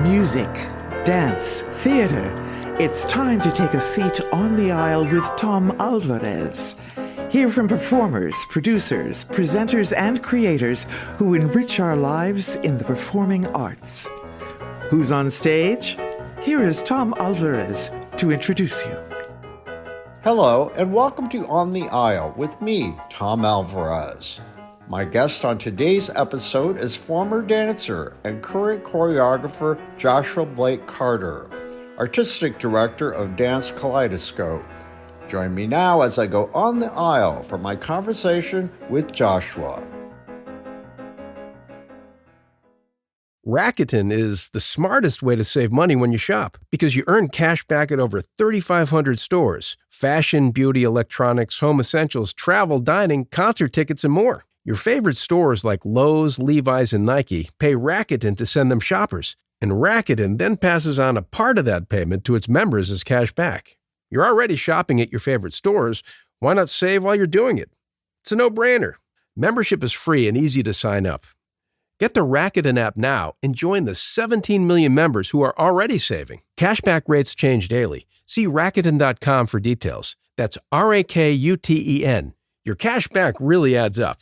Music, dance, theater. It's time to take a seat on the aisle with Tom Alvarez. Hear from performers, producers, presenters, and creators who enrich our lives in the performing arts. Who's on stage? Here is Tom Alvarez to introduce you. Hello, and welcome to On the Aisle with me, Tom Alvarez. My guest on today's episode is former dancer and current choreographer Joshua Blake Carter, Artistic Director of Dance Kaleidoscope. Join me now as I go on the aisle for my conversation with Joshua. Rakuten is the smartest way to save money when you shop because you earn cash back at over 3,500 stores. Fashion, beauty, electronics, home essentials, travel, dining, concert tickets, and more. Your favorite stores like Lowe's, Levi's, and Nike pay Rakuten to send them shoppers, and Rakuten then passes on a part of that payment to its members as cash back. You're already shopping at your favorite stores. Why not save while you're doing it? It's a no-brainer. Membership is free and easy to sign up. Get the Rakuten app now and join the 17 million members who are already saving. Cashback rates change daily. See Rakuten.com for details. That's Rakuten. Your cashback really adds up.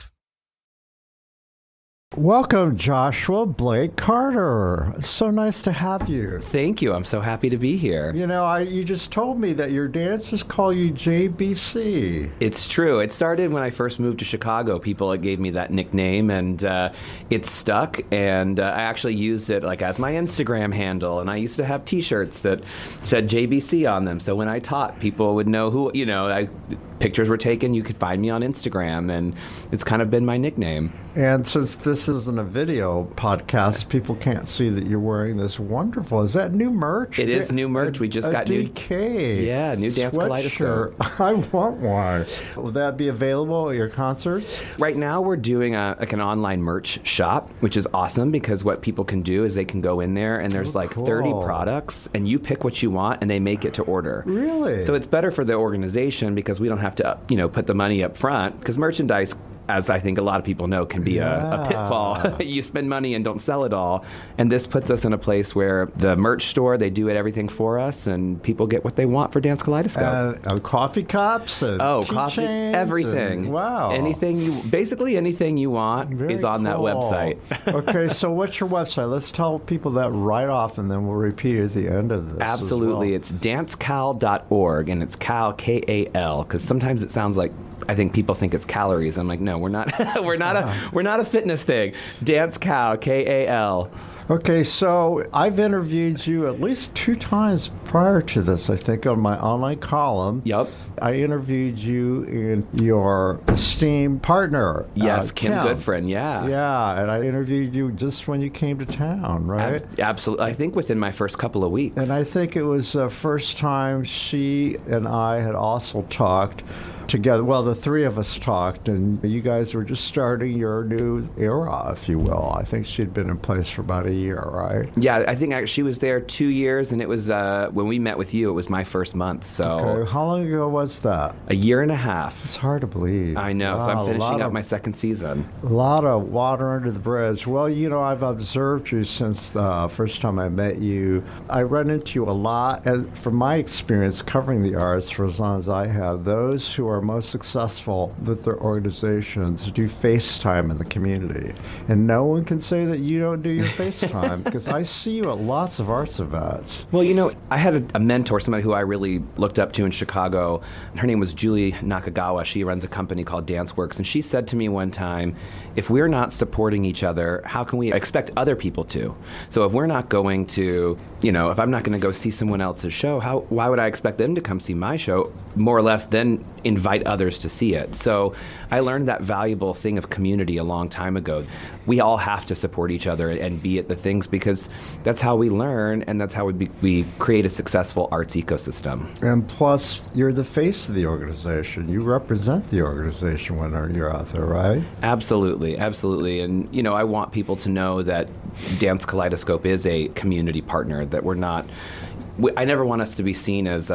Welcome, Joshua Blake Carter. It's so nice to have you. Thank you. I'm so happy to be here. You know, you just told me that your dancers call you JBC. It's true. It started when I first moved to Chicago. People gave me that nickname, and it stuck. And I actually used it like as my Instagram handle. And I used to have T-shirts that said JBC on them. So when I taught, people would know who. Pictures were taken. You could find me on Instagram, and it's kind of been my nickname. And since this isn't a video podcast, people can't see that you're wearing this wonderful. Is that new merch? It is new merch. We just got DK. new Dance Kaleidoscope. I want one. Will that be available at your concerts? Right now, we're doing an online merch shop, which is awesome because what people can do is they can go in there and there's 30 products, and you pick what you want, and they make it to order. Really? So it's better for the organization because we don't have to, put the money up front, because merchandise, as I think a lot of people know, can be a pitfall. You spend money and don't sell it all. And this puts us in a place where the merch store, they do everything for us, and people get what they want for Dance Kaleidoscope. Coffee cups and coffee, everything. Wow. Basically anything you want is on that website. Okay, so what's your website? Let's tell people that right off, and then we'll repeat it at the end of this. Absolutely. It's dancecal.org, and it's Cal, K-A-L, because sometimes it sounds like, I think people think it's calories. I'm like, no, we're not. we're not a fitness thing. Dance Cal, K-A-L. Okay, so I've interviewed you at least 2 times prior to this, I think, on my online column. Yep. I interviewed you and your esteemed partner. Yes, Kim Goodfriend, yeah. Yeah, and I interviewed you just when you came to town, right? Absolutely. I think within my first couple of weeks. And I think it was the first time she and I had also talked together. Well, the three of us talked, and you guys were just starting your new era, if you will. I think she'd been in place for about a year, right? Yeah, I think she was there 2 years, and it was when we met with you, it was my first month. So okay. How long ago was that? A year and a half. It's hard to believe. I know. Wow, so I'm finishing up my second season. A lot of water under the bridge. Well, I've observed you since the first time I met you. I run into you a lot, and from my experience covering the arts for as long as I have, those who are most successful with their organizations do FaceTime in the community. And no one can say that you don't do your FaceTime, because I see you at lots of arts events. Well, I had a mentor, somebody who I really looked up to in Chicago. Her name was Julie Nakagawa. She runs a company called DanceWorks, and she said to me one time, if we're not supporting each other, how can we expect other people to? So if we're not going to, if I'm not going to go see someone else's show, why would I expect them to come see my show, more or less then invite others to see it? So I learned that valuable thing of community a long time ago. We all have to support each other and be at the things, because that's how we learn, and that's how we create a successful arts ecosystem. And plus, you're the face of the organization. You represent the organization when you're out there, right? Absolutely. And, I want people to know that Dance Kaleidoscope is a community partner, that we're not I never want us to be seen as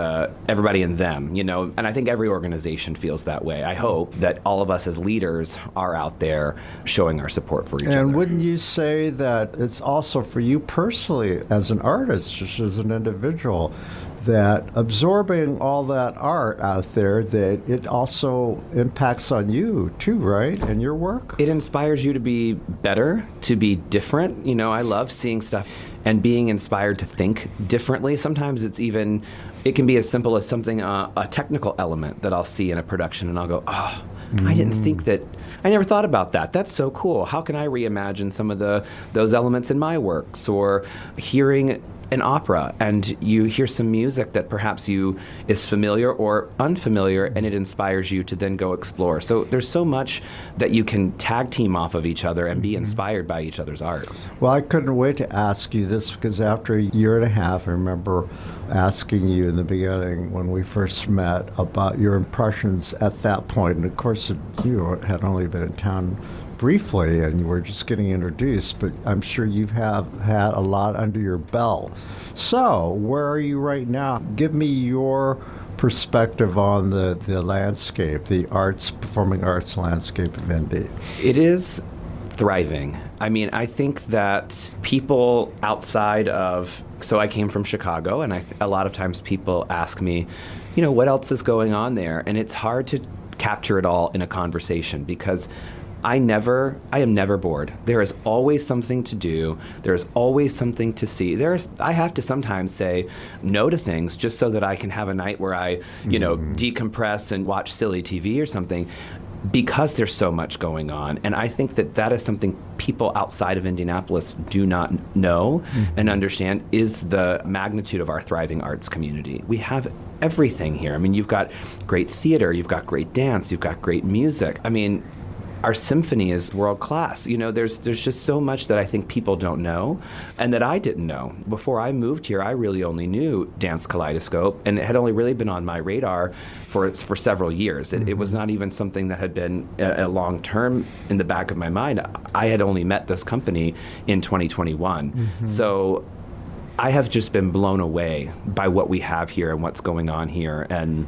everybody and them, and I think every organization feels that way. I hope that all of us as leaders are out there showing our support for each other. And wouldn't you say that it's also for you personally as an artist, just as an individual, that absorbing all that art out there, that it also impacts on you too, right? And your work? It inspires you to be better, to be different. I love seeing stuff and being inspired to think differently. Sometimes it can be as simple as something, a technical element that I'll see in a production and I'll go, I didn't think that, I never thought about that. That's so cool. How can I reimagine some of those elements in my works? Or hearing an opera and you hear some music that perhaps is familiar or unfamiliar, and it inspires you to then go explore. So there's so much that you can tag team off of each other and be inspired by each other's art. Well, I couldn't wait to ask you this, because after a year and a half, I remember asking you in the beginning when we first met about your impressions at that point. And of course, you had only been in town briefly and you were just getting introduced, but I'm sure you have had a lot under your belt. So where are you right now? Give me your perspective on the landscape, the performing arts landscape of Indy. It is thriving. I think that people outside of, so I came from Chicago, and a lot of times people ask me, what else is going on there? And it's hard to capture it all in a conversation, because I am never bored. There is always something to do. There is always something to see. I have to sometimes say no to things just so that I can have a night where I, decompress and watch silly TV or something, because there's so much going on. And I think that is something people outside of Indianapolis do not know and understand, is the magnitude of our thriving arts community. We have everything here. You've got great theater, you've got great dance, you've got great music. Our symphony is world class. There's just so much that I think people don't know, and that I didn't know. Before I moved here, I really only knew Dance Kaleidoscope, and it had only really been on my radar for several years. It was not even something that had been a long term in the back of my mind. I had only met this company in 2021. So I have just been blown away by what we have here and what's going on here, and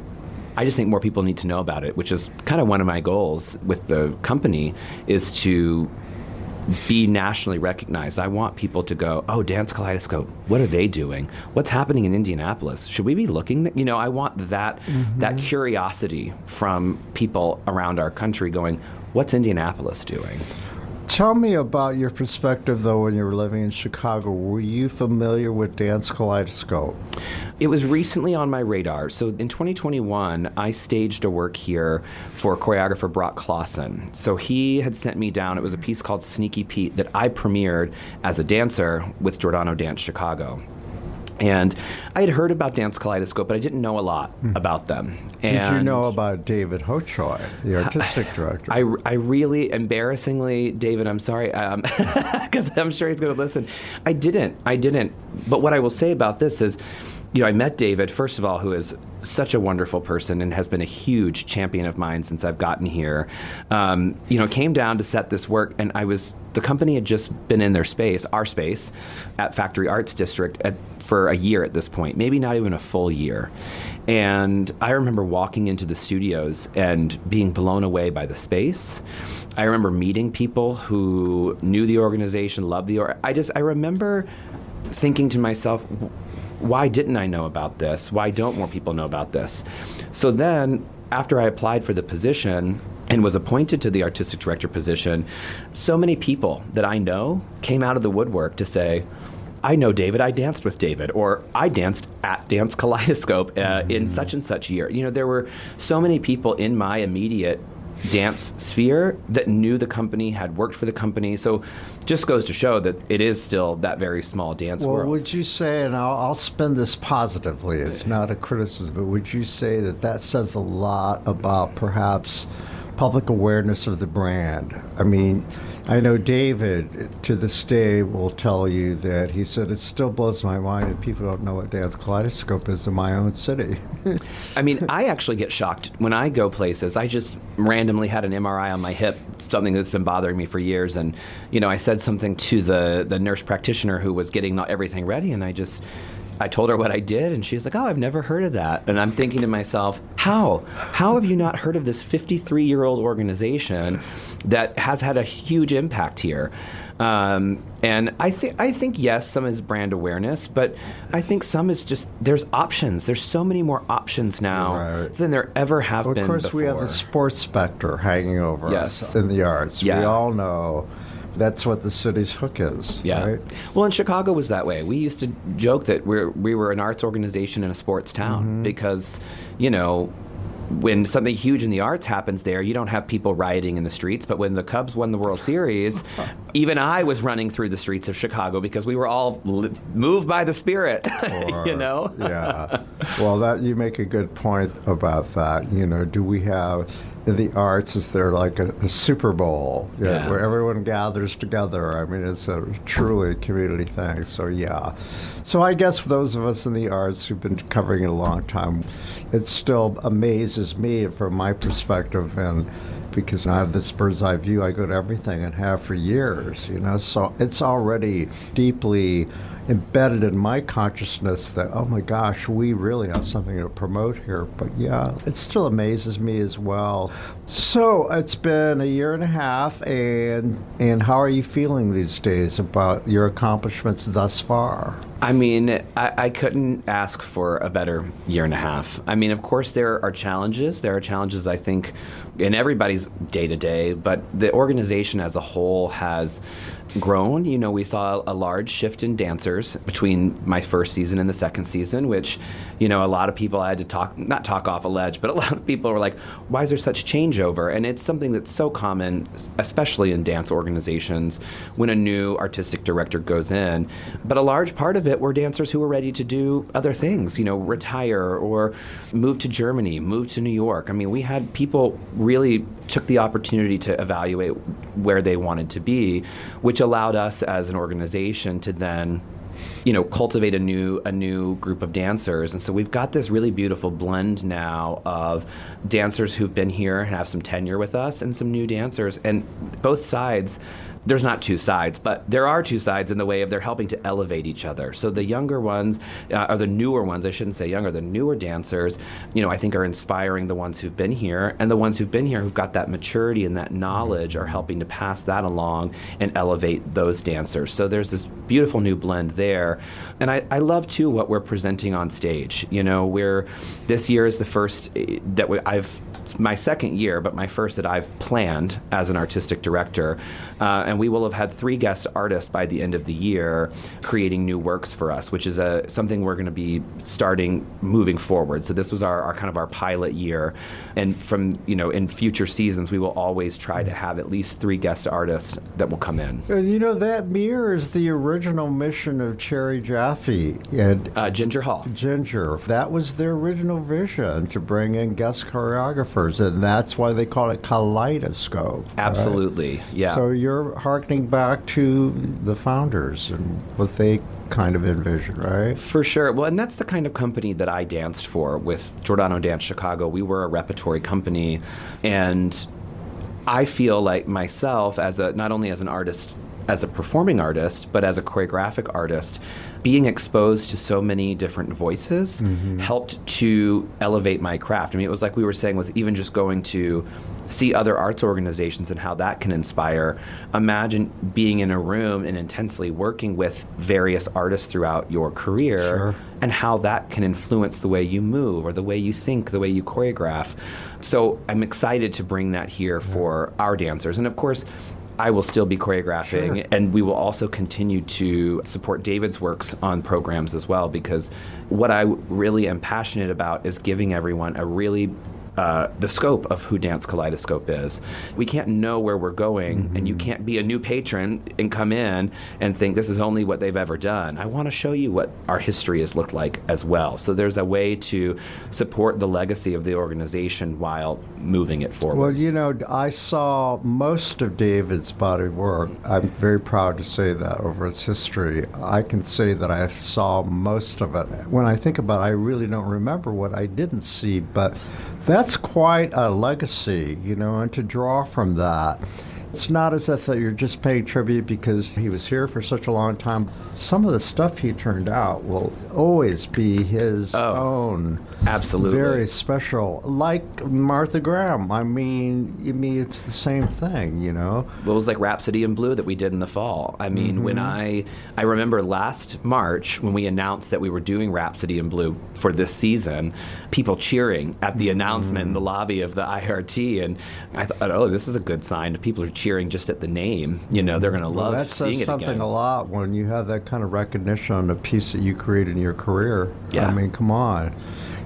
I just think more people need to know about it, which is kind of one of my goals with the company, is to be nationally recognized. I want people to go, oh, Dance Kaleidoscope, what are they doing? What's happening in Indianapolis? Should we be looking? I want that curiosity from people around our country going, what's Indianapolis doing? Tell me about your perspective, though, when you were living in Chicago. Were you familiar with Dance Kaleidoscope? It was recently on my radar. So in 2021, I staged a work here for choreographer Brock Clausen. So he had sent me down. It was a piece called Sneaky Pete that I premiered as a dancer with Giordano Dance Chicago. And I had heard about Dance Kaleidoscope, but I didn't know a lot about them. Did you know about David Hochoy, the artistic director? I really, embarrassingly, David, I'm sorry, because I'm sure he's going to listen. I didn't. But what I will say about this is, I met David, first of all, who is such a wonderful person and has been a huge champion of mine since I've gotten here. Came down to set this work, and the company had just been in our space, at Factory Arts District for a year at this point, maybe not even a full year. And I remember walking into the studios and being blown away by the space. I remember meeting people who knew the organization, loved I remember thinking to myself, why didn't I know about this? Why don't more people know about this? So then, after I applied for the position and was appointed to the artistic director position, so many people that I know came out of the woodwork to say, I know David, I danced with David, or I danced at Dance Kaleidoscope in such and such year. There were so many people in my immediate dance sphere that knew the company, had worked for the company. So just goes to show that it is still that very small dance world. Well, would you say, and I'll spin this positively, it's not a criticism, but would you say that says a lot about perhaps public awareness of the brand? I know David, to this day, will tell you that he said, it still blows my mind that people don't know what Dance Kaleidoscope is in my own city. I actually get shocked when I go places. I just randomly had an MRI on my hip, something that's been bothering me for years. And, I said something to the nurse practitioner who was getting everything ready, and I told her what I did, and she's like, oh, I've never heard of that. And I'm thinking to myself, how? How have you not heard of this 53-year-old organization that has had a huge impact here? And I think, yes, some is brand awareness, but I think some is just, there's options. There's so many more options now than there ever have been before. Of course, we have the sports specter hanging over us in the arts. Yeah. We all know that's what the city's hook is. Yeah. Right? Well, in Chicago was that way. We used to joke that we were an arts organization in a sports town because, you know, when something huge in the arts happens there, you don't have people rioting in the streets. But when the Cubs won the World Series, even I was running through the streets of Chicago because we were all moved by the spirit, you know? Yeah. Well, you make a good point about that. You know, do we have in the arts, is there like a Super Bowl where everyone gathers together? I mean, it's a truly community thing. So, yeah. So I guess for those of us in the arts who've been covering it a long time, it still amazes me from my perspective, and because I have this bird's eye view, I go to everything and have for years, you know, so it's already deeply embedded in my consciousness that, oh my gosh, we really have something to promote here. But yeah, it still amazes me as well. So it's been a year and a half, and how are you feeling these days about your accomplishments thus far? I mean, I couldn't ask for a better year and a half. I mean, of course, there are challenges. There are challenges, I think, in everybody's day-to-day, but the organization as a whole has grown. You know, we saw a large shift in dancers between my first season and the second season, which, you know, a lot of people I had to not talk off a ledge, but a lot of people were like, why is there such changeover? And it's something that's so common, especially in dance organizations, when a new artistic director goes in. But a large part of it were dancers who were ready to do other things, you know, retire or move to Germany, move to New York. I mean, we had people really took the opportunity to evaluate where they wanted to be, which allowed us as an organization to then, you know, cultivate a new group of dancers. And so we've got this really beautiful blend now of dancers who've been here and have some tenure with us and some new dancers. And both sides, there's not two sides, but there are two sides in the way of they're helping to elevate each other. So the younger ones, or the newer ones, I shouldn't say younger, the newer dancers, you know, I think are inspiring the ones who've been here, and the ones who've been here who've got that maturity and that knowledge are helping to pass that along and elevate those dancers. So there's this beautiful new blend there. And I love, too, what we're presenting on stage. You know, this year is the first that it's my second year, but my first that I've planned as an artistic director. And we will have had 3 guest artists by the end of the year creating new works for us, which is something we're going to be starting moving forward. So this was our kind of our pilot year. And from, you know, in future seasons, we will always try to have at least 3 guest artists that will come in. And you know, that mirrors the original mission of Cherry Jaffe and Ginger Hall. Ginger. That was their original vision, to bring in guest choreographers, and that's why they call it Kaleidoscope. Absolutely, right? yeah. So you're harkening back to the founders and what they kind of envisioned, right? For sure. Well, and that's the kind of company that I danced for with Giordano Dance Chicago. We were a repertory company, and I feel like myself, not only as an artist, as a performing artist, but as a choreographic artist, being exposed to so many different voices helped to elevate my craft. I mean, it was like we were saying with even just going to see other arts organizations and how that can inspire. Imagine being in a room and intensely working with various artists throughout your career and how that can influence the way you move or the way you think, the way you choreograph. So I'm excited to bring that here for our dancers. And of course, I will still be choreographing, and we will also continue to support David's works on programs as well, because what I really am passionate about is giving everyone a really the scope of who Dance Kaleidoscope is. We can't know where we're going, and you can't be a new patron and come in and think this is only what they've ever done. I want to show you what our history has looked like as well. So there's a way to support the legacy of the organization while moving it forward. Well, you know, I saw most of David's body of work. I'm very proud to say that over its history. I can say that I saw most of it. When I think about it, I really don't remember what I didn't see, but that's quite a legacy, you know, and to draw from that. It's not as if that you're just paying tribute because he was here for such a long time. Some of the stuff he turned out will always be his own. Absolutely. Very special. Like Martha Graham. I mean, it's the same thing, you know? Well, it was like Rhapsody in Blue that we did in the fall. I mean, when I remember last March when we announced that we were doing Rhapsody in Blue for this season, people cheering at the announcement in the lobby of the IRT, and I thought, oh, this is a good sign. People are cheering just at the name. You know, they're going to love seeing it again. That says something a lot when you have that kind of recognition on a piece that you create in your career. Yeah. I mean, come on.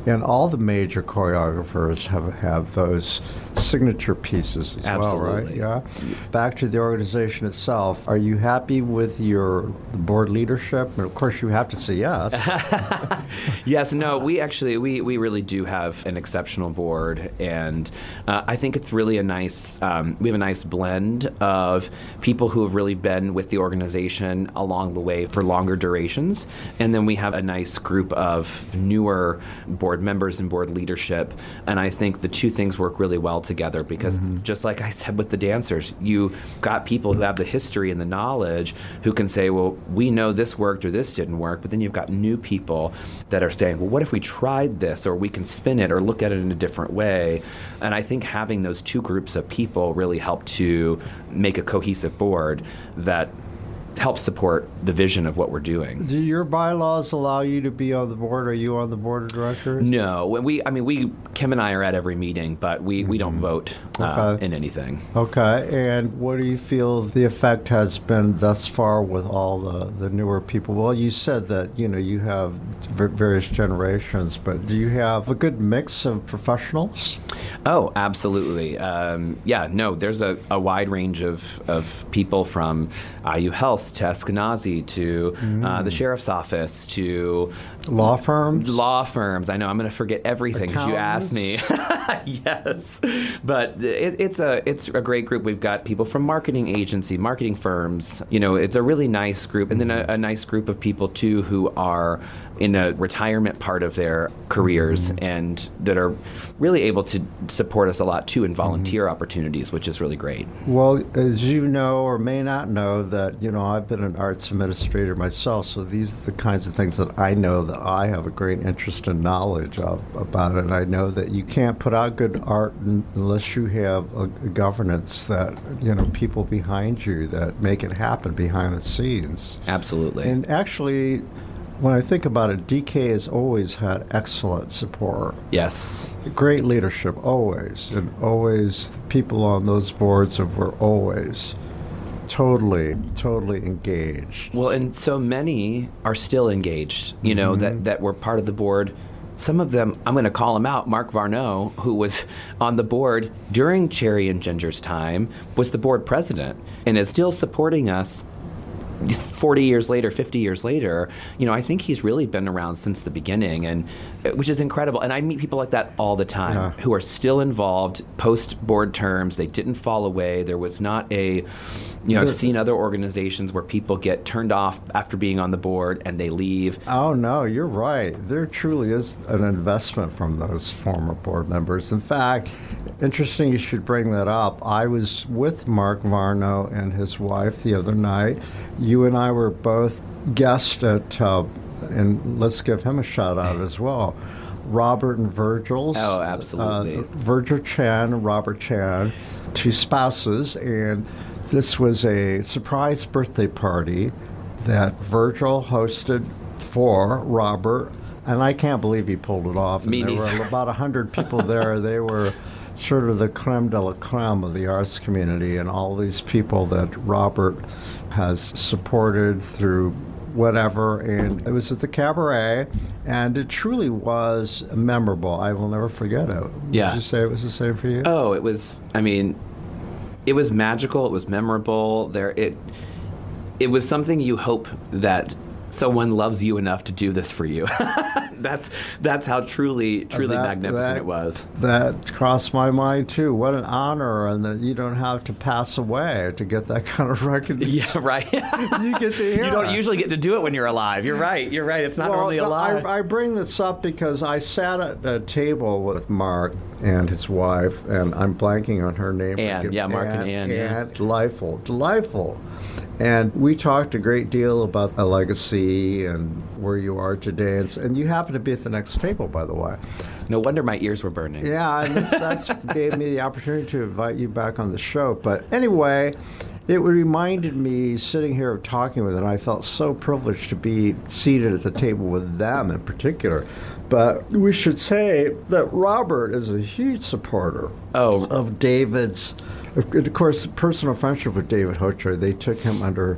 And all the major choreographers have those signature pieces as Absolutely. well, right? Yeah. Back to the organization itself, are you happy with your board leadership? And of course, you have to say yes. Yes, no, we really do have an exceptional board, and I think it's really a nice, we have a nice blend of people who have really been with the organization along the way for longer durations, and then we have a nice group of newer board members and board leadership, and I think the two things work really well together because just like I said with the dancers, you got people who have the history and the knowledge who can say, well, we know this worked or this didn't work, but then you've got new people that are saying, well, what if we tried this, or we can spin it or look at it in a different way? And I think having those two groups of people really help to make a cohesive board that helps support the vision of what we're doing. Do your bylaws allow you to be on the board? Are you on the board of directors? No. Kim and I are at every meeting, but we don't vote in anything. Okay. And what do you feel the effect has been thus far with all the newer people? Well, you said that, you have various generations, but do you have a good mix of professionals? Oh, absolutely. There's a wide range of people from IU Health to Eskenazi to the sheriff's office to law firms. I know I'm going to forget everything because you asked me. Yes, but it's a great group. We've got people from marketing agency, marketing firms. It's a really nice group, and then a nice group of people too who are in a retirement part of their careers and that are really able to support us a lot too in volunteer opportunities, which is really great. Well, as you know or may not know, that I've been an arts administrator myself, so these are the kinds of things that I know that I have a great interest and knowledge about it. And I know that you can't put out good art unless you have a governance that people behind you that make it happen behind the scenes. Absolutely. And actually, when I think about it, DK has always had excellent support. Yes. Great leadership, always. And always, people on those boards were always totally engaged. Well, and so many are still engaged, that were part of the board. Some of them, I'm going to call him out, Mark Varno, who was on the board during Cherry and Ginger's time, was the board president and is still supporting us 40 years later, 50 years later. I think he's really been around since the beginning, and which is incredible. And I meet people like that all the time who are still involved post-board terms. They didn't fall away. There was not I've seen other organizations where people get turned off after being on the board and they leave. Oh, no, you're right. There truly is an investment from those former board members. In fact, interesting you should bring that up. I was with Mark Varno and his wife the other night. You and I were both guests at, and let's give him a shout out as well, Robert and Virgil's. Oh, absolutely. Virgil Chan and Robert Chan, two spouses, and this was a surprise birthday party that Virgil hosted for Robert, and I can't believe he pulled it off. Me neither. There were about 100 people there. They were sort of the creme de la creme of the arts community, and all these people that Robert has supported through whatever, and it was at the Cabaret, and it truly was memorable. I will never forget it. Yeah. Did you say it was the same for you? Oh, it was, it was magical, it was memorable. It was something you hope that someone loves you enough to do this for you. That's how truly magnificent it was. That crossed my mind too. What an honor, and that you don't have to pass away to get that kind of recognition. Yeah, right. You get to hear. You don't usually get to do it when you're alive. You're right. It's not normally alive. I bring this up because I sat at a table with Mark and his wife, and I'm blanking on her name. Ann, yeah, Mark and Ann. Yeah. Delightful. And we talked a great deal about a legacy and where you are today. And you happen to be at the next table, by the way. No wonder my ears were burning. Yeah, and that's gave me the opportunity to invite you back on the show. But anyway, it reminded me, sitting here talking with it, and I felt so privileged to be seated at the table with them in particular. But we should say that Robert is a huge supporter of David's, of course, personal friendship with David Hocher. They took him under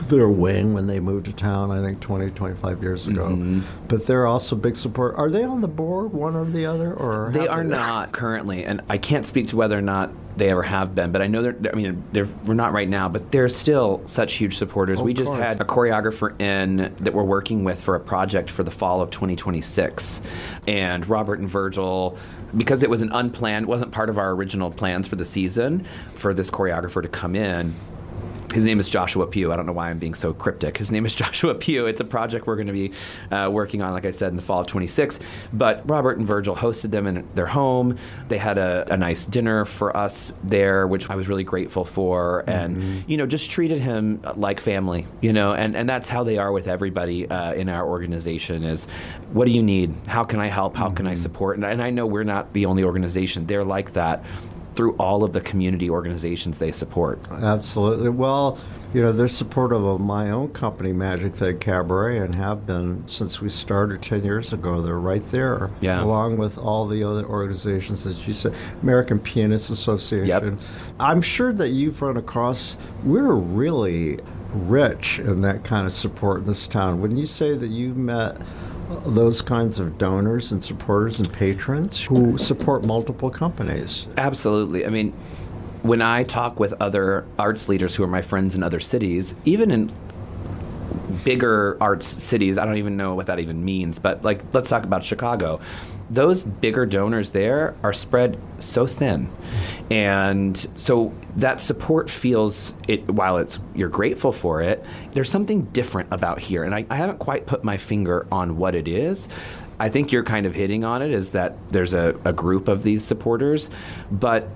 their wing when they moved to town, I think 20, 25 years ago. Mm-hmm. But they're also big support. Are they on the board, one or the other? Or they are not currently, and I can't speak to whether or not they ever have been, but I know we're not right now, but they're still such huge supporters. We just had a choreographer in that we're working with for a project for the fall of 2026. And Robert and Virgil, because it was an unplanned, wasn't part of our original plans for the season, for this choreographer to come in. His name is Joshua Pugh. I don't know why I'm being so cryptic. His name is Joshua Pugh. It's a project we're going to be working on, like I said, in the fall of 26. But Robert and Virgil hosted them in their home. They had a nice dinner for us there, which I was really grateful for. And, just treated him like family, and that's how they are with everybody in our organization is, what do you need? How can I help? How can I support? And I know we're not the only organization. They're like that through all of the community organizations they support. Absolutely. Well, they're supportive of my own company, Magic Thread Cabaret, and have been since we started 10 years ago. They're right there, along with all the other organizations, as you said, American Pianists Association. Yep. I'm sure that you've run across, we're really rich in that kind of support in this town. Wouldn't you say that you've met those kinds of donors and supporters and patrons who support multiple companies? Absolutely. I mean, when I talk with other arts leaders who are my friends in other cities, even in bigger arts cities, I don't even know what that even means, but let's talk about Chicago. Those bigger donors there are spread so thin. And so that support feels, while you're grateful for it, there's something different about here. And I haven't quite put my finger on what it is. I think you're kind of hitting on it, is that there's a group of these supporters, but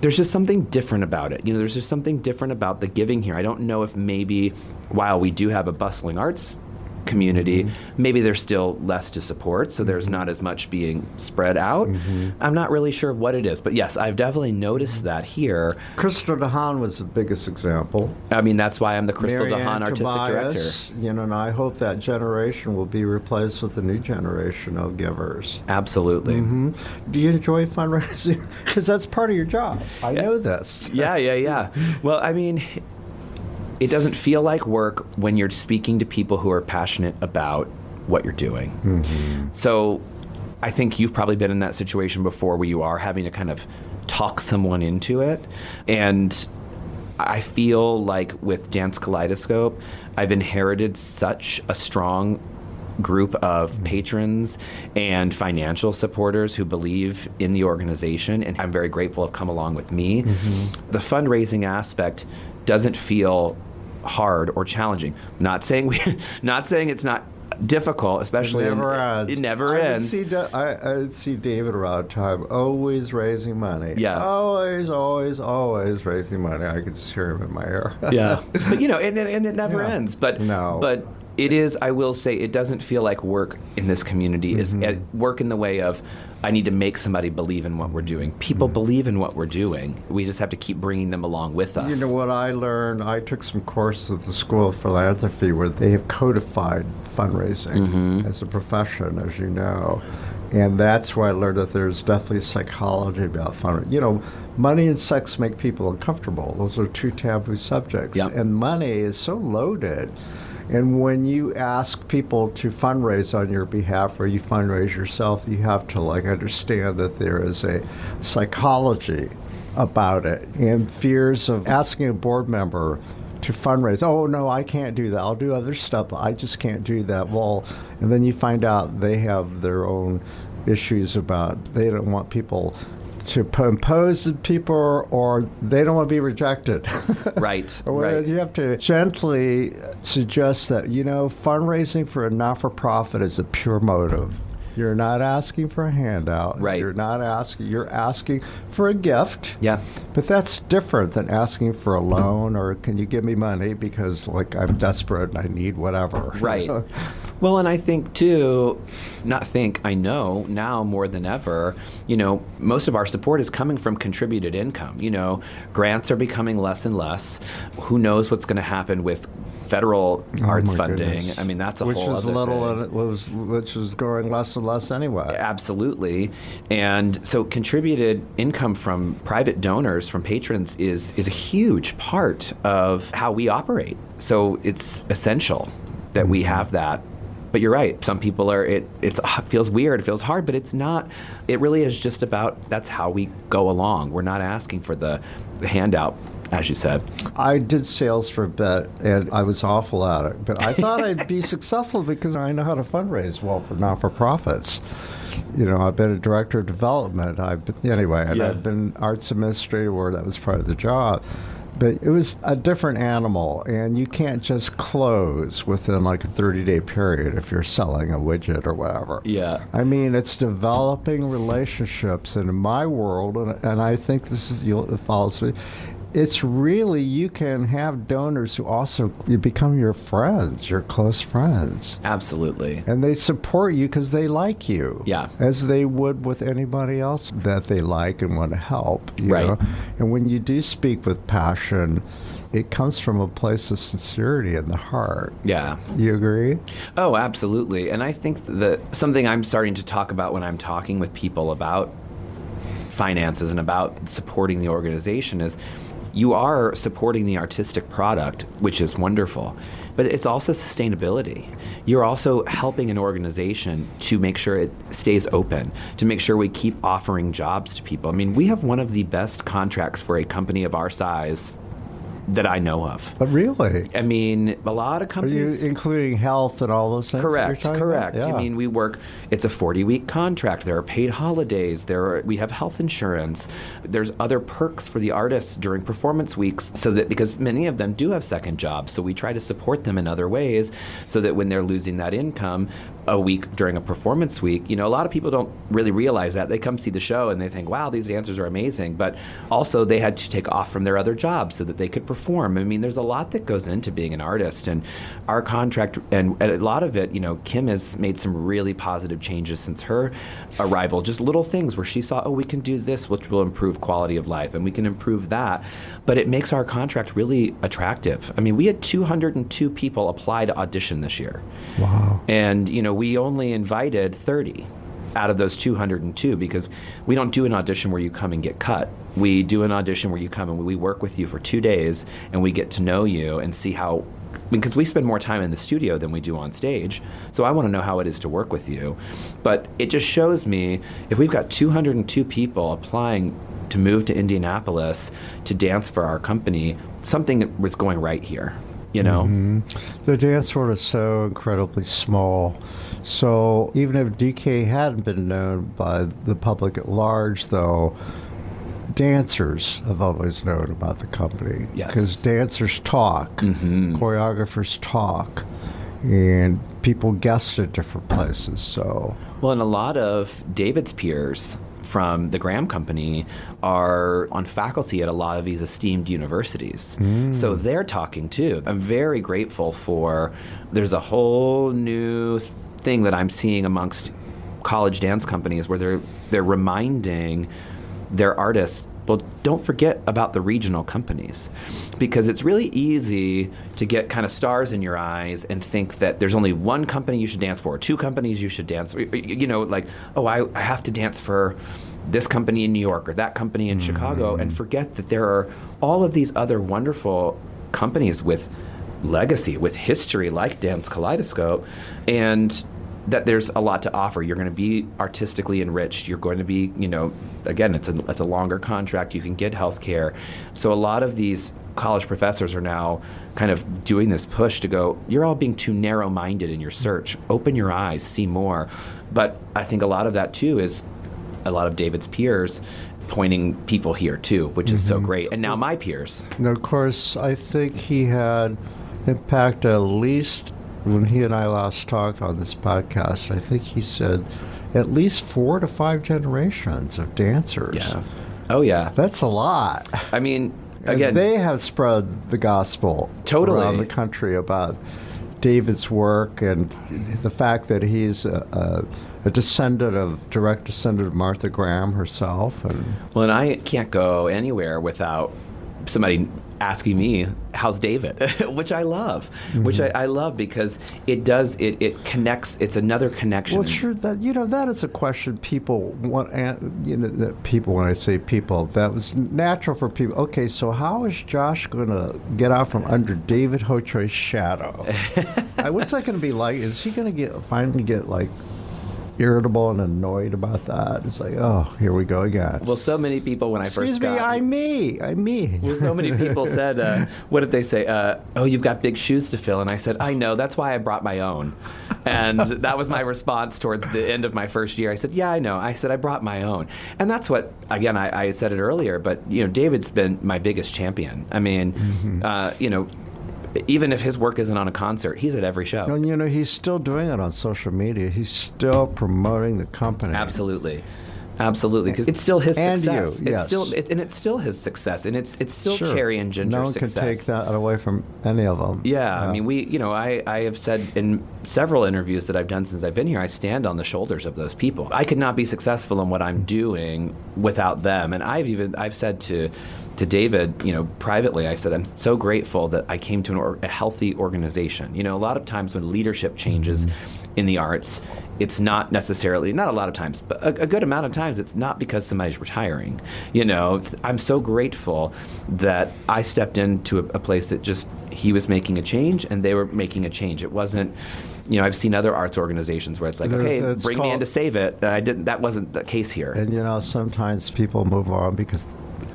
there's just something different about it. There's just something different about the giving here. I don't know if maybe while we do have a bustling arts community, maybe there's still less to support, so there's not as much being spread out. I'm not really sure of what it is, but yes, I've definitely noticed that here. Crystal DeHaan was the biggest example. I mean, that's why I'm the Crystal DeHaan artistic Tobias, director. And I hope that generation will be replaced with a new generation of givers. Absolutely. Do you enjoy fundraising? Because that's part of your job. I know this. Yeah. Well, I mean, it doesn't feel like work when you're speaking to people who are passionate about what you're doing. So I think you've probably been in that situation before where you are having to kind of talk someone into it. And I feel like with Dance Kaleidoscope, I've inherited such a strong group of patrons and financial supporters who believe in the organization, and I'm very grateful have come along with me. The fundraising aspect doesn't feel hard or challenging. Not saying it's not difficult, especially it never ends. It never ends. I see David around time, always raising money. Yeah, always raising money. I could just hear him in my ear. Yeah, but and it never ends. But no, but it is. I will say it doesn't feel like work in this community. Is work in the way of, I need to make somebody believe in what we're doing. People believe in what we're doing. We just have to keep bringing them along with us. You know what I learned? I took some courses at the School of Philanthropy where they have codified fundraising as a profession, as you know. And that's where I learned that there's definitely psychology about fundraising. Money and sex make people uncomfortable. Those are two taboo subjects. Yep. And money is so loaded. And when you ask people to fundraise on your behalf or you fundraise yourself, you have to understand that there is a psychology about it and fears of asking a board member to fundraise. Oh, no, I can't do that. I'll do other stuff. I just can't do that. Well, and then you find out they have their own issues about they don't want people to impose on people, or they don't want to be rejected. Right. Right. You have to gently suggest that, fundraising for a not-for-profit is a pure motive. You're not asking for a handout. Right. You're asking for a gift. Yeah. But that's different than asking for a loan or can you give me money because like I'm desperate and I need whatever. Right. Well, and I think too, I know now more than ever, most of our support is coming from contributed income. Grants are becoming less and less. Who knows what's going to happen with federal arts funding? Goodness. I mean, that's a which whole is other little, thing. which is growing less and less anyway. Absolutely. And so contributed income from private donors, from patrons, is a huge part of how we operate. So it's essential that we have that. But you're right. Some people it feels weird, it feels hard, but it's not. It really is just about that's how we go along. We're not asking for the handout, as you said. I did sales for a bit, and I was awful at it. But I thought I'd be successful because I know how to fundraise well for not-for-profits. I've been a director of development. I've been arts administrator where that was part of the job. But it was a different animal, and you can't just close within like a 30-day period if you're selling a widget or whatever. Yeah. I mean, it's developing relationships. And in my world, and I think it follows me, it's really, you can have donors who also you become your friends, your close friends. Absolutely. And they support you because they like you. Yeah. As they would with anybody else that they like and want to help. You know? And when you do speak with passion, it comes from a place of sincerity in the heart. Yeah. You agree? Oh, absolutely. And I think that something I'm starting to talk about when I'm talking with people about finances and about supporting the organization is you are supporting the artistic product, which is wonderful, but it's also sustainability. You're also helping an organization to make sure it stays open, to make sure we keep offering jobs to people. I mean, we have one of the best contracts for a company of our size that I know of. But really? I mean, a lot of companies... Are you including health and all those things? Correct. Yeah. I mean, it's a 40-week contract. There are paid holidays. We have health insurance. There's other perks for the artists during performance weeks because many of them do have second jobs. So we try to support them in other ways so that when they're losing that income a week during a performance week, a lot of people don't really realize that. They come see the show and they think, wow, these dancers are amazing. But also they had to take off from their other jobs so that they could perform. I mean, there's a lot that goes into being an artist, and our contract, and a lot of it, Kim has made some really positive changes since her arrival, just little things where she saw, we can do this, which will improve quality of life, and we can improve that. But it makes our contract really attractive. I mean, we had 202 people apply to audition this year. Wow. And, we only invited 30 out of those 202 because we don't do an audition where you come and get cut. We do an audition where you come and we work with you for 2 days and we get to know you and see how, because we spend more time in the studio than we do on stage. So I want to know how it is to work with you. But it just shows me if we've got 202 people applying to move to Indianapolis to dance for our company, something was going right here. Mm-hmm. The dance world is so incredibly small. So even if DK hadn't been known by the public at large, though, dancers have always known about the company. Yes. Because dancers talk, choreographers talk, and people guest at different places. So, well, and a lot of David's peers from the Graham Company are on faculty at a lot of these esteemed universities. So they're talking too. I'm very grateful there's a whole new thing that I'm seeing amongst college dance companies where they're reminding their artists, well, don't forget about the regional companies, because it's really easy to get kind of stars in your eyes and think that there's only one company you should dance for, or two companies you should dance for. I have to dance for this company in New York or that company in Chicago, and forget that there are all of these other wonderful companies with legacy, with history, like Dance Kaleidoscope, and that there's a lot to offer. You're going to be artistically enriched. You're going to be, again, it's a longer contract. You can get health care. So a lot of these college professors are now kind of doing this push to go, you're all being too narrow-minded in your search. Open your eyes, see more. But I think a lot of that, too, is a lot of David's peers pointing people here, too, which is so great. And now my peers. And of course, I think he had impact at least when he and I last talked on this podcast. I think he said at least 4 to 5 generations of dancers. Yeah. Oh, yeah. That's a lot. I mean, And again, they have spread the gospel Totally. around the country about David's work and the fact that he's a direct descendant of Martha Graham herself. well, and I can't go anywhere without somebody asking me, how's David? Which I love. Which I love because it connects. It's another connection. Well, sure, that is a question people want. That people, when I say people, that was natural for people. Okay, so how is Josh going to get out from under David Hochoi's shadow? What's that going to be like? Is he going to finally get like irritable and annoyed about that? It's like, oh, here we go again. Well, so many people when I first got... I'm me. Well, so many people said, what did they say? Oh, you've got big shoes to fill. And I said, I know, that's why I brought my own. And that was my response towards the end of my first year. I said, yeah, I know. I said, I brought my own. And that's what, again, I had said it earlier, but, David's been my biggest champion. I mean, even if his work isn't on a concert, he's at every show. And he's still doing it on social media. He's still promoting the company. Absolutely, because it's still his and success. You, yes. It's still his success, and it's still sure. Cherry and Ginger's no one success. can take that away from any of them. Yeah, I mean, I have said in several interviews that I've done since I've been here, I stand on the shoulders of those people. I could not be successful in what I'm doing without them, and I've said to David, privately, I said, I'm so grateful that I came to a healthy organization. A lot of times when leadership changes in the arts, it's not necessarily, not a lot of times, but a good amount of times, it's not because somebody's retiring. I'm so grateful that I stepped into a place that just, he was making a change and they were making a change. It wasn't, I've seen other arts organizations where it's like, bring me in to save it. That wasn't the case here. And sometimes people move on because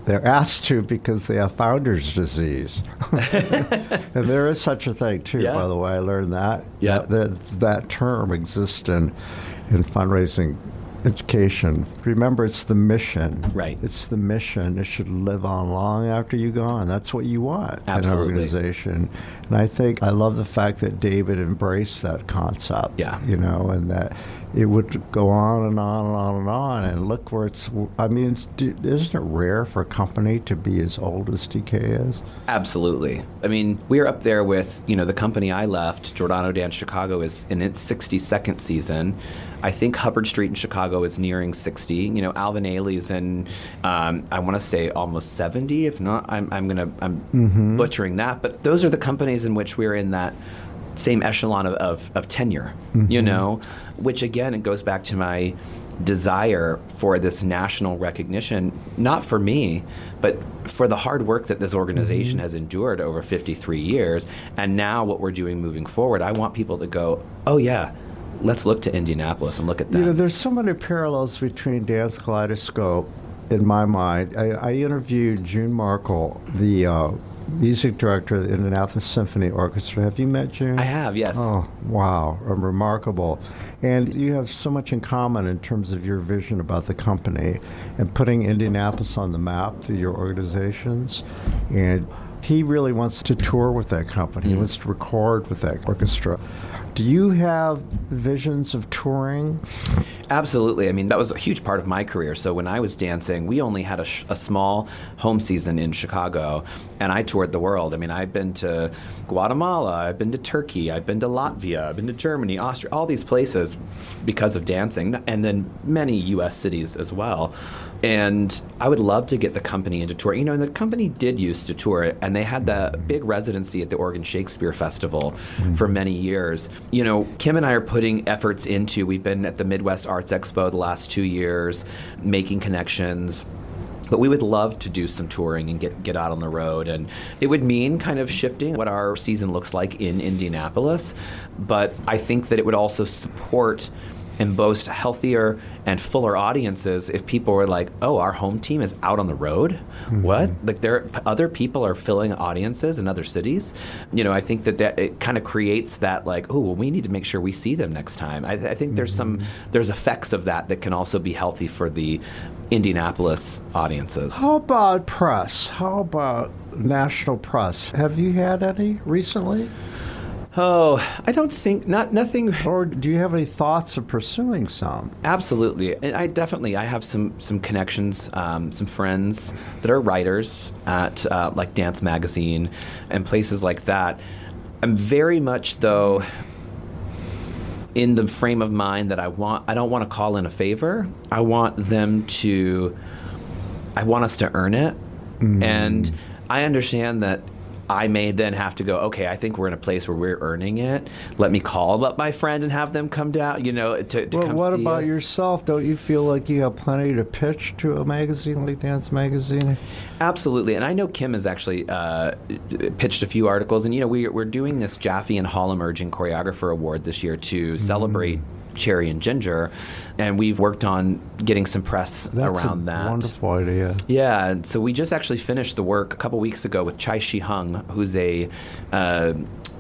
they're asked to because they have founder's disease. And there is such a thing, too, by the way. I learned that. Yeah. That term exists in fundraising education. Remember, it's the mission. Right. It's the mission. It should live on long after you're gone. That's what you want Absolutely. in an organization. And I love the fact that David embraced that concept. Yeah. And that it would go on and on and on and on. And look where isn't it rare for a company to be as old as DK is? Absolutely. I mean, we're up there with, the company I left, Giordano Dance Chicago, is in its 62nd season. I think Hubbard Street in Chicago is nearing 60. Alvin Ailey's in, I want to say almost 70. If not, I'm butchering that. But those are the companies in which we're in that same echelon of tenure, which again, it goes back to my desire for this national recognition, not for me, but for the hard work that this organization has endured over 53 years. And now what we're doing moving forward, I want people to go, oh yeah, let's look to Indianapolis and look at that. There's so many parallels between Dance Kaleidoscope in my mind. I interviewed June Markle, the music director of the Indianapolis Symphony Orchestra. Have you met June? I have, yes. Oh, wow. Remarkable. And you have so much in common in terms of your vision about the company and putting Indianapolis on the map through your organizations. And he really wants to tour with that company. He wants to record with that orchestra. Do you have visions of touring? Absolutely. I mean, that was a huge part of my career. So when I was dancing, we only had a small home season in Chicago, and I toured the world. I mean, I've been to Guatemala, I've been to Turkey, I've been to Latvia, I've been to Germany, Austria, all these places because of dancing, and then many U.S. cities as well. And I would love to get the company into tour. And the company did used to tour, and they had the big residency at the Oregon Shakespeare Festival for many years. Kim and I are putting efforts into, we've been at the Midwest Arts Expo the last 2 years, making connections. But we would love to do some touring and get out on the road. And it would mean kind of shifting what our season looks like in Indianapolis. But I think that it would also support and boast healthier and fuller audiences if people were like, oh, our home team is out on the road? What? Like other people are filling audiences in other cities? I think that it kind of creates that like, oh, well, we need to make sure we see them next time. I think there's effects of that can also be healthy for the Indianapolis audiences. How about press? How about national press? Have you had any recently? Oh, I don't think, nothing. Or do you have any thoughts of pursuing some? Absolutely. And I have some connections, some friends that are writers at like Dance Magazine and places like that. I'm very much, though, in the frame of mind that I don't want to call in a favor. I want us to earn it. And I understand that I may then have to go, okay, I think we're in a place where we're earning it. Let me call up my friend and have them come down, to Well, come what see about us. yourself? Don't you feel like you have plenty to pitch to a magazine like Dance Magazine? Absolutely. And I know Kim has actually pitched a few articles. And, we're doing this Jaffe and Hall Emerging Choreographer Award this year to celebrate Cherry and Ginger. And we've worked on getting some press around that. That's a wonderful idea. Yeah, and so we just actually finished the work a couple weeks ago with Chai Shi-hung, who's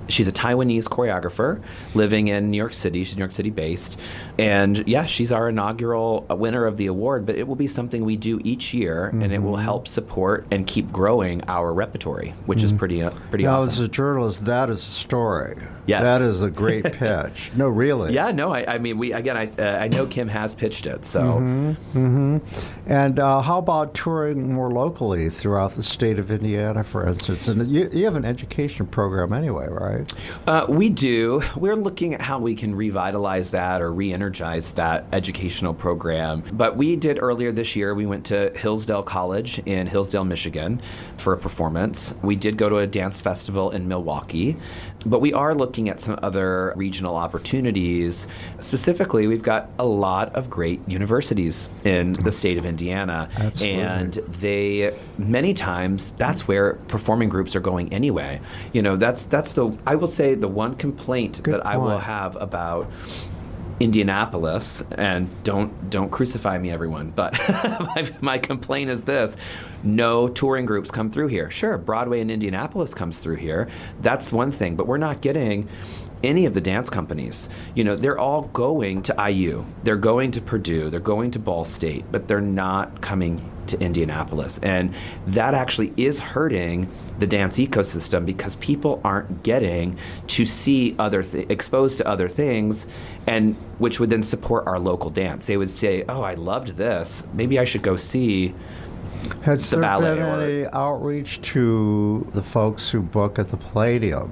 she's a Taiwanese choreographer living in New York City. She's New York City based. And yeah, she's our inaugural winner of the award, but it will be something we do each year, and it will help support and keep growing our repertory, which is pretty Now, awesome. as a journalist, that is a story. Yes. That is a great pitch. No, really. Yeah, no, I mean, I know Kim has pitched it, so. And how about touring more locally throughout the state of Indiana, for instance? And you have an education program anyway, right? We do. We're looking at how we can revitalize that or re-energize that educational program. But we did earlier this year, we went to Hillsdale College in Hillsdale, Michigan for a performance. We did go to a dance festival in Milwaukee. But we are looking at some other regional opportunities. Specifically, we've got a lot of great universities in the state of Indiana. Absolutely. And many times, that's where performing groups are going anyway. I will say the one complaint Good that I will point. have about Indianapolis, and don't crucify me, everyone, but my complaint is this: no touring groups come through here. Sure, Broadway in Indianapolis comes through here. That's one thing, but we're not getting any of the dance companies. They're all going to IU, they're going to Purdue, they're going to Ball State, but they're not coming to Indianapolis. And that actually is hurting the dance ecosystem because people aren't getting to see exposed to other things, and which would then support our local dance. They would say, oh, I loved this. Maybe I should go see Has the there ballet. been any outreach to the folks who book at the Palladium?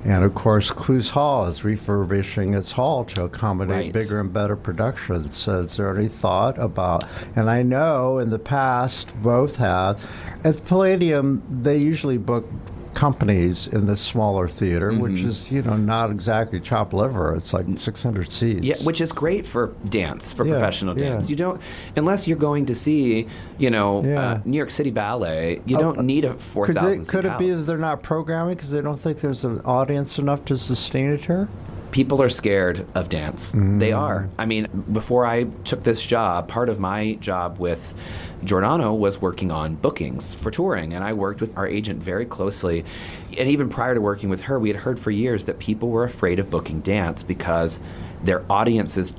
And of course, Clues Hall is refurbishing its hall to accommodate Right. bigger and better productions. So is there any thought about, and I know in the past both have, at the Palladium, they usually book companies in the smaller theater, which is, not exactly chopped liver. It's like 600 seats. Yeah, which is great for dance, for Yeah, professional dance. yeah. You don't, unless you're going to see, Yeah. New York City Ballet, you don't need a 4,000 seat Could it be that house. they're not programming because they don't think there's an audience enough to sustain it here? People are scared of dance. They are. I mean, before I took this job, part of my job with Giordano was working on bookings for touring, and I worked with our agent very closely. And even prior to working with her, we had heard for years that people were afraid of booking dance because their audiences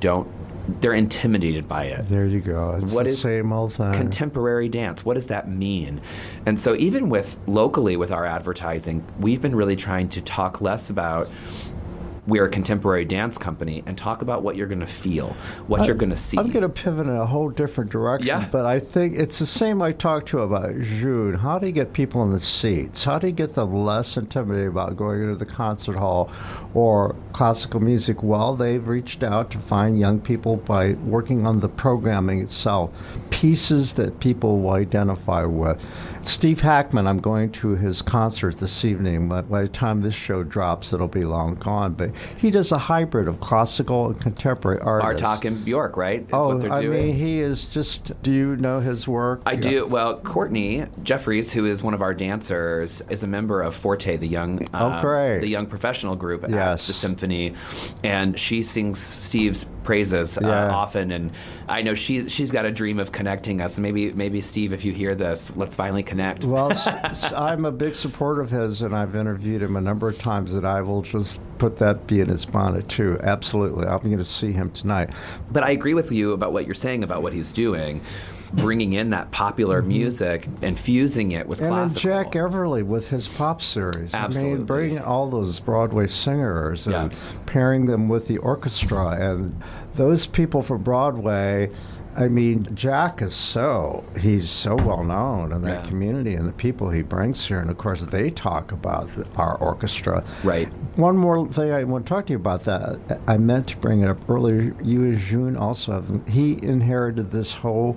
they're intimidated by it. There you go. It's What the is same old thing. Contemporary dance, what does that mean? And so even locally with our advertising, we've been really trying to talk less about we're a contemporary dance company and talk about what you're going to feel, what you're going to see. I'm going to pivot in a whole different direction, Yeah. but I think it's the same I talked to about June. How do you get people in the seats? How do you get them less intimidated about going into the concert hall or classical music? Well, they've reached out to find young people by working on the programming itself, pieces that people will identify with. Steve Hackman, I'm going to his concert this evening. By the time this show drops, it'll be long gone. But he does a hybrid of classical and contemporary artists. Bartok and Bjork, right? Is what they're doing. I mean, he is just. Do you know his work? I do. Well, Courtney Jeffries, who is one of our dancers, is a member of Forte, the young, great. the young professional group at Yes. the Symphony, and she sings Steve's praises often. And I know she's got a dream of connecting us. Maybe Steve, if you hear this, let's finally connect. Well, I'm a big supporter of his, and I've interviewed him a number of times, and I will just put that bee in his bonnet, too. Absolutely. I'm going to see him tonight. But I agree with you about what you're saying about what he's doing. bringing in that popular music and fusing it with and classical. And Jack Everly with his pop series. Absolutely. I mean, bringing all those Broadway singers and Yeah. pairing them with the orchestra. And those people from Broadway, I mean, Jack he's so well known in that community and the people he brings here. And of course, they talk about our orchestra. Right. One more thing I want to talk to you about that. I meant to bring it up earlier. You and June also he inherited this whole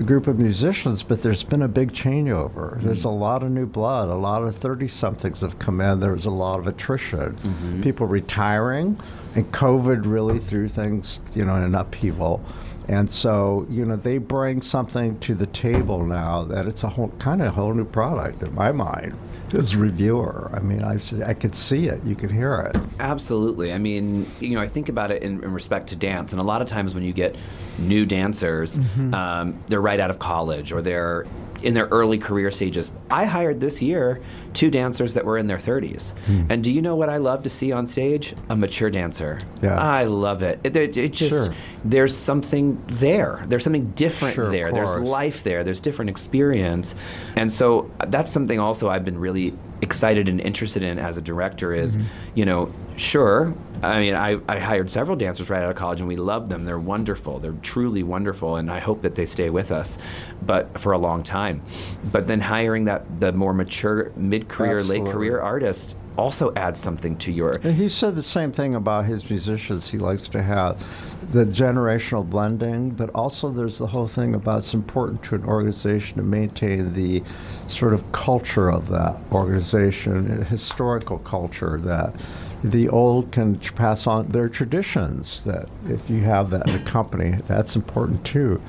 group of musicians, but there's been a big changeover. There's a lot of new blood. A lot of 30-somethings have come in. There's a lot of attrition. People retiring, and COVID really threw things, in an upheaval. And so, they bring something to the table now that it's a whole new product in my mind. As a reviewer, I mean, I could see it, you could hear it. Absolutely. I mean, I think about it in respect to dance, and a lot of times when you get new dancers, they're right out of college or they're in their early career stages. I hired this year 2 dancers that were in their 30s. And do you know what I love to see on stage? A mature dancer. Yeah. I love it. It just, there's something there. There's something different there. There's life there. There's different experience. And so that's something also I've been really excited and interested in as a director is, sure, I mean, I hired several dancers right out of college, and we love them. They're wonderful. They're truly wonderful, and I hope that they stay with us, but for a long time. But then hiring the more mature mid-career, late-career artist also adds something to your... And he said the same thing about his musicians. He likes to have the generational blending, but also there's the whole thing about it's important to an organization to maintain the sort of culture of that organization, historical culture, that the old can pass on their traditions, that if you have that in a company, that's important too.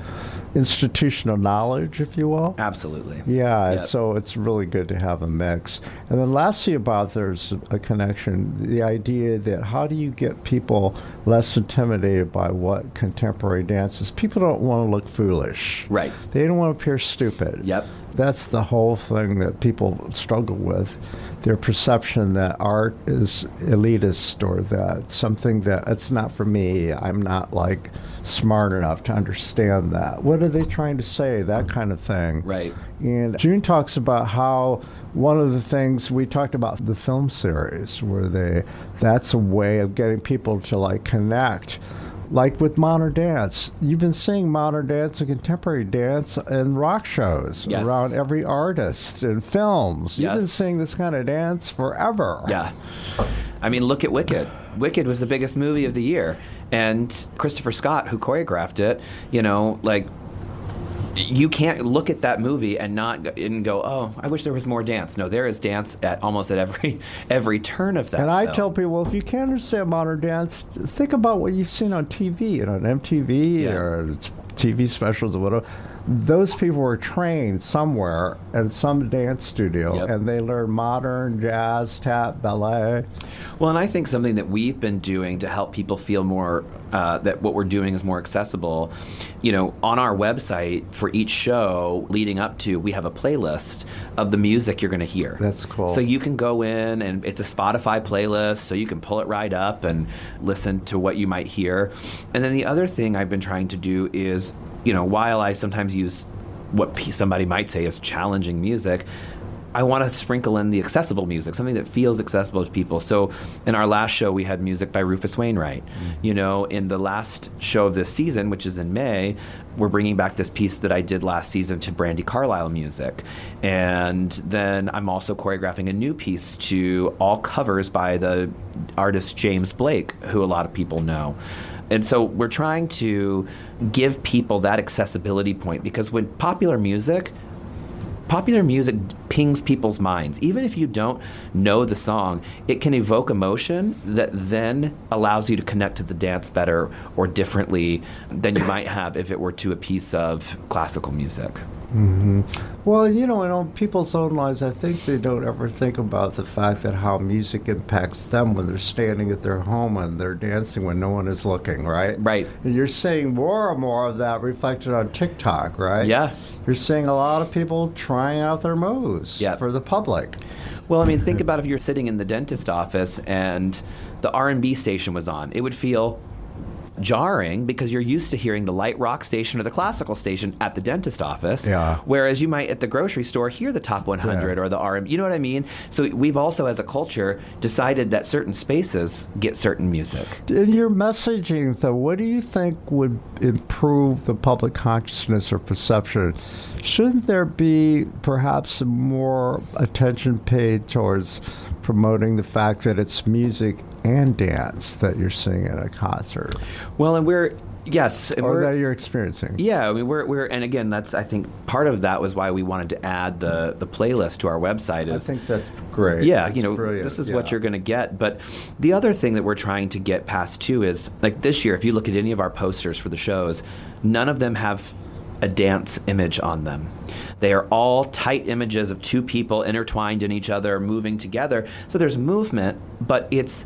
Institutional knowledge, if you will. Absolutely. Yeah, Yep. So it's really good to have a mix. And then lastly there's a connection, the idea that how do you get people less intimidated by what contemporary dance is? People don't want to look foolish. Right. They don't want to appear stupid. Yep. That's the whole thing that people struggle with. Their perception that art is elitist or that something that it's not for me. I'm not like smart enough to understand that. What are they trying to say? That kind of thing. Right. And June talks about how one of the things we talked about the film series where that's a way of getting people to like connect. Like with modern dance, you've been seeing modern dance and contemporary dance in rock shows around every artist in films. You've been seeing this kind of dance forever. Yeah. I mean, look at Wicked. Wicked was the biggest movie of the year. And Christopher Scott, who choreographed it, you can't look at that movie and go, oh, I wish there was more dance. No, there is dance at almost at every turn of that. And I tell people, if you can't understand modern dance, think about what you've seen on TV, on MTV or TV specials or whatever. Those people were trained somewhere in some dance studio, and they learned modern, jazz, tap, ballet. Well, and I think something that we've been doing to help people feel more that what we're doing is more accessible, on our website for each show leading up to, we have a playlist of the music you're going to hear. That's cool. So you can go in, and it's a Spotify playlist, so you can pull it right up and listen to what you might hear. And then the other thing I've been trying to do is, while I sometimes use what somebody might say is challenging music, I want to sprinkle in the accessible music, something that feels accessible to people. So in our last show, we had music by Rufus Wainwright. In the last show of this season, which is in May, we're bringing back this piece that I did last season to Brandi Carlile music. And then I'm also choreographing a new piece to all covers by the artist James Blake, who a lot of people know. And so we're trying to give people that accessibility point, because when popular music pings people's minds. Even if you don't know the song, it can evoke emotion that then allows you to connect to the dance better or differently than you might have if it were to a piece of classical music. Mm-hmm. Well, in people's own lives, I think they don't ever think about the fact that how music impacts them when they're standing at their home and they're dancing when no one is looking, right? Right. And you're seeing more and more of that reflected on TikTok, right? Yeah. You're seeing a lot of people trying out their moves for the public. Well, I mean, think about if you're sitting in the dentist office and the R&B station was on. It would feel jarring because you're used to hearing the light rock station or the classical station at the dentist office, Yeah. whereas you might at the grocery store hear the top 100 or the RM. You know what I mean? So we've also, as a culture, decided that certain spaces get certain music. In your messaging, though, what do you think would improve the public consciousness or perception? Shouldn't there be perhaps more attention paid towards promoting the fact that it's music and dance that you're seeing at a concert? Well, and yes, and or that you're experiencing. Yeah, I mean, we're and again, that's, I think part of that was why we wanted to add the playlist to our website. I think that's great. Yeah, that's brilliant. This is what you're going to get. But the other thing that we're trying to get past too is, like this year, if you look at any of our posters for the shows, none of them have a dance image on them. They are all tight images of two people intertwined in each other, moving together. So there's movement, but it's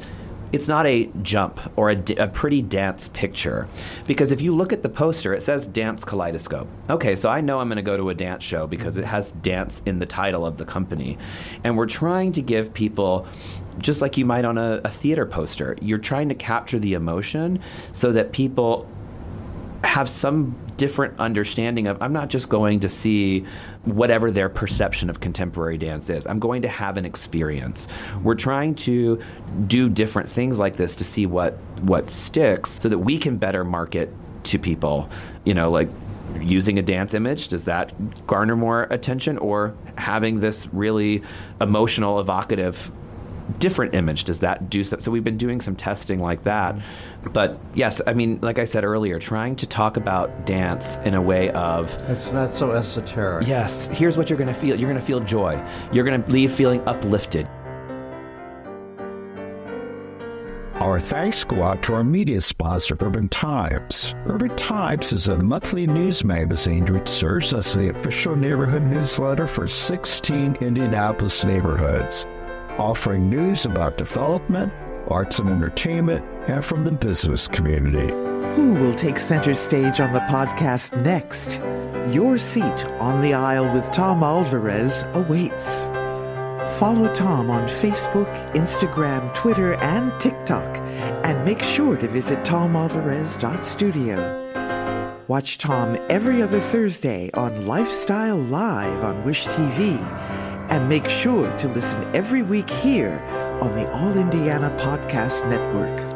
not a jump or a pretty dance picture. Because if you look at the poster, it says Dance Kaleidoscope. Okay, so I know I'm going to go to a dance show because it has dance in the title of the company. And we're trying to give people, just like you might on a theater poster, you're trying to capture the emotion so that people have some different understanding of, I'm not just going to see whatever their perception of contemporary dance is. I'm going to have an experience. We're trying to do different things like this to see what sticks so that we can better market to people. You know, like using a dance image, does that garner more attention? Or having this really emotional, evocative different image, does that do stuff? So we've been doing some testing like that. But yes, I mean, like I said earlier, trying to talk about dance in a way of, it's not so esoteric. Yes, here's what you're going to feel. You're going to feel joy. You're going to leave feeling uplifted. Our thanks go out to our media sponsor, Urban Times. Urban Times is a monthly news magazine which serves as the official neighborhood newsletter for 16 Indianapolis neighborhoods, offering news about development, arts and entertainment, and from the business community. Who will take center stage on the podcast next? Your seat on the aisle with Tom Alvarez awaits. Follow Tom on Facebook, Instagram, Twitter, and TikTok, and make sure to visit tomalvarez.studio. Watch Tom every other Thursday on Lifestyle Live on Wish TV, and make sure to listen every week here on the All Indiana Podcast Network.